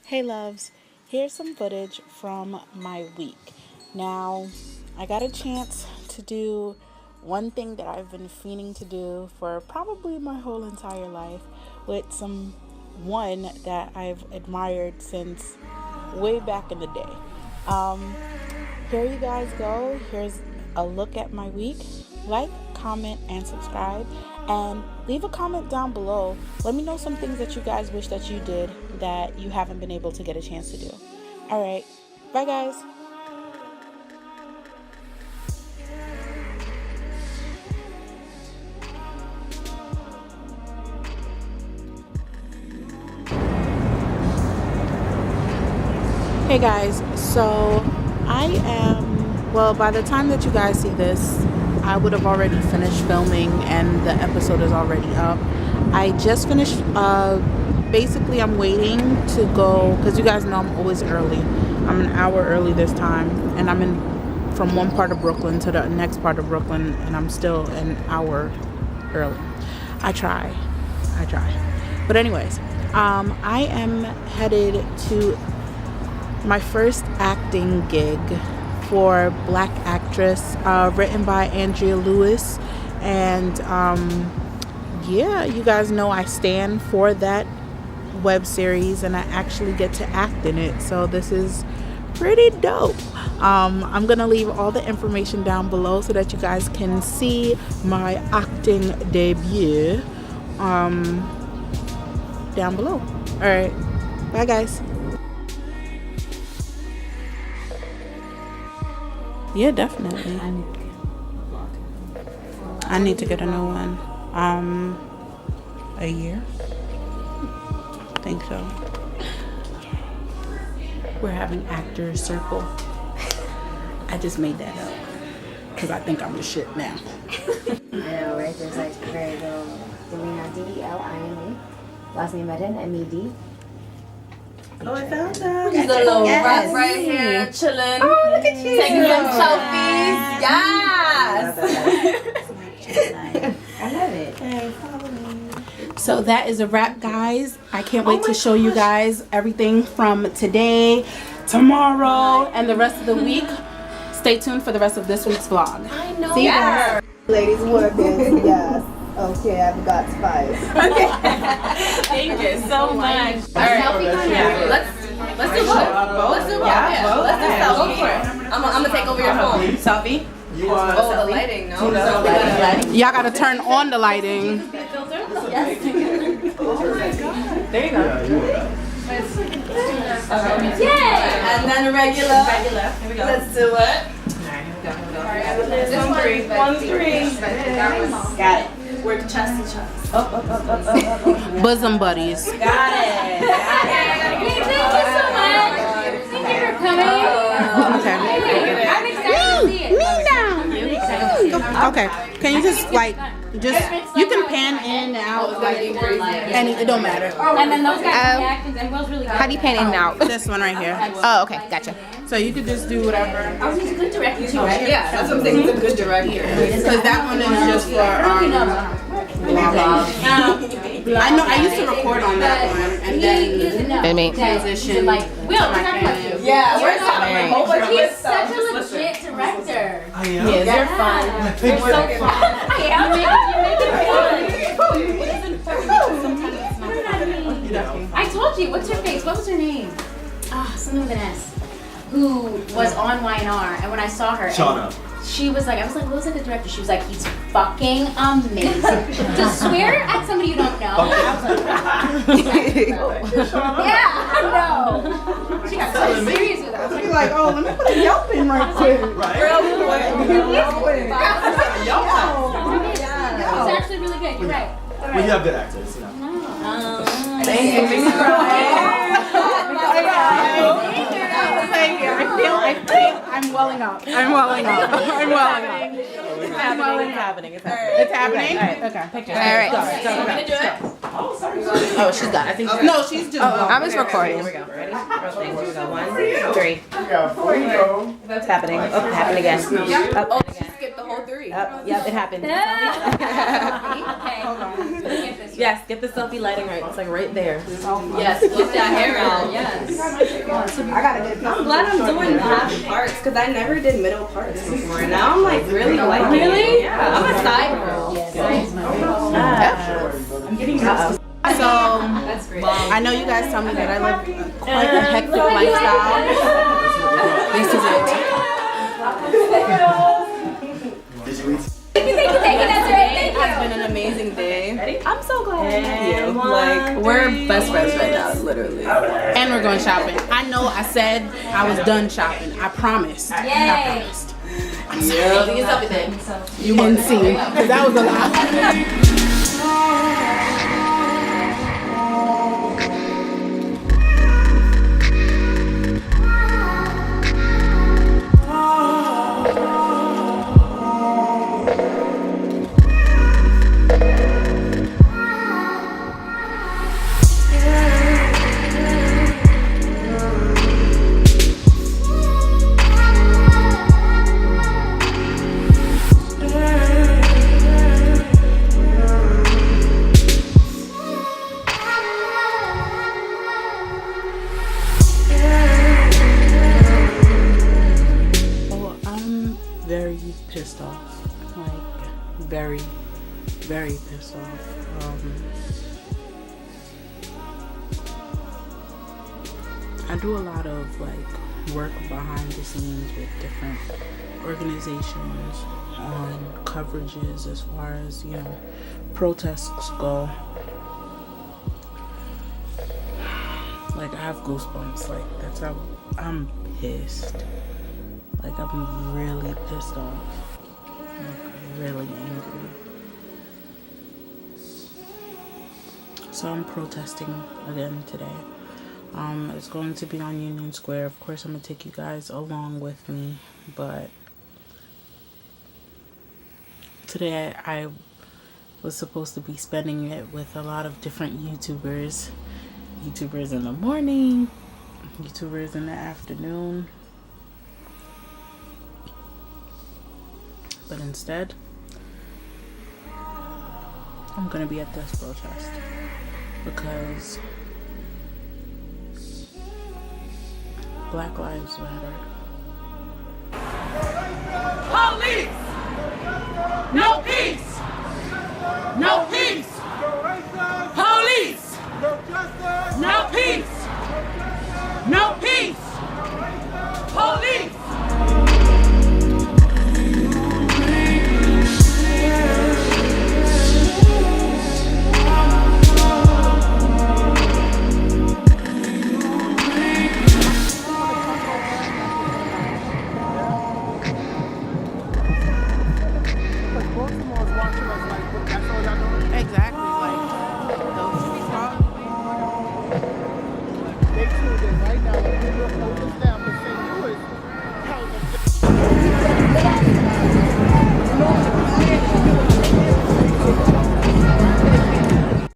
Hey loves, here's some footage from my week. Now, I got a chance to do one thing that I've been fiending to do for probably my whole entire life with someone that I've admired since way back in the day. Here you guys go. Here's a look at my week. Like, comment, and subscribe. And leave a comment down below. Let me know some things that you guys wish that you did that you haven't been able to get a chance to do. All right. Bye, guys. Hey guys, so by the time that you guys see this, I would have already finished filming and the episode is already up. I just finished, basically I'm waiting to go, because you guys know I'm always early. I'm an hour early this time, and I'm from one part of Brooklyn to the next part of Brooklyn, and I'm still an hour early. I try. But anyways, I am headed to my first acting gig for BlackActress, written by Andrea Lewis, and yeah, you guys know I stand for that web series, and I actually get to act in it, so this is pretty dope. I'm gonna leave all the information down below so that you guys can see my acting debut down below. All right, bye guys. Yeah, definitely. I need to get a new one. A year? I think so. We're having actors circle. I just made that up because I think I'm the shit now. Yeah, right. There's like very little Delina, D-E-L-I-N-A. Last name Eden, M-E-D. Oh, I found that. She's got a little wrap right here, chilling. Oh, look at you. Taking some selfies. Yes. I love it. Hey, follow me. So that is a wrap, guys. I can't wait to show you guys everything from today, tomorrow, and the rest of the week. Stay tuned for the rest of this week's vlog. I know. See you guys. Ladies working, yes. Okay, I've got spice. Okay. Thank you so much. All right. Yeah. Let's do both. Let's do both. Yeah. Let's do selfie. Go for it. I'm gonna take over your phone. Selfie. You want the lighting? No. Lighting. Y'all gotta turn on the lighting. Yes. There you go. Yay! And then regular. Here we go. Let's do it. One three. Got it. Work chest to chest. Up. Bosom buddies. Got it. Thank you so much. Thank you for coming. Okay. I'm excited to see it. Okay. Can you just you can pan in and out and it don't matter. And then those guys reactions and Will's really good. How do you pan in and out? This one right here. Oh, okay, gotcha. So you could just do whatever. I was good directing too, right? Yeah, that's what I'm saying. It's a good director. Because that one is just for I know I used to record on that one and then transition like Will, to my camera. Yeah, we're talking a whole bunch of he's stuff. such a legit director. Yeah, they're fun. You're so fun. I am. You make it fun. I told you. What's her face? What was her name? Something with an S. Who was on Y&R, and when I saw her, she was like, I was like, what was like the director? She was like, he's fucking amazing. To swear at somebody you don't know, I was like, yeah, I know. She got so serious with it. I was Like, oh, let me put a Yelp in right quick. It's actually really good. You're right. We have good actors, you know. Thank you. Thank you. I'm welling up. It's happening. It's happening? Okay. Pictures. All right. So we're gonna do it. Oh, she's got. I think. No, she's just. I'm just recording. Here we go. Ready? First things. Here we go. 1, 3. It's happening. Oh, it happened again. Up. Oh, she skipped the whole 3. Up. Yep, it happened. Okay. Hold on. Yes, get the selfie lighting right. It's like right there. Yes, flip that hair out. Yes. I gotta get a piece. I'm glad I'm doing half parts because I never did middle parts before. And now I'm like really liking it. Yeah, I'm a side girl. I'm getting used. So, I know you guys tell me that I live quite a hectic lifestyle. This is it. Thank you. That's right. It has been an amazing day. I'm so glad I met you. Like, we're best friends right now, literally. And we're going shopping. I know I said I was done shopping. I promised. I promised. You wouldn't see, because that was a lot. Very pissed off, like very pissed off. I do a lot of like work behind the scenes with different organizations on coverages as far as, you know, protests go. Like, I have goosebumps. Like, that's how I'm pissed. Like, I'm really pissed off. Like, really angry. So I'm protesting again today. It's going to be on Union Square. Of course, I'm going to take you guys along with me. But today I was supposed to be spending it with a lot of different YouTubers. YouTubers in the morning, YouTubers in the afternoon. But instead, I'm gonna be at this protest because Black Lives Matter. Police! No peace! No peace! Police! No peace! No peace! Police! Exactly.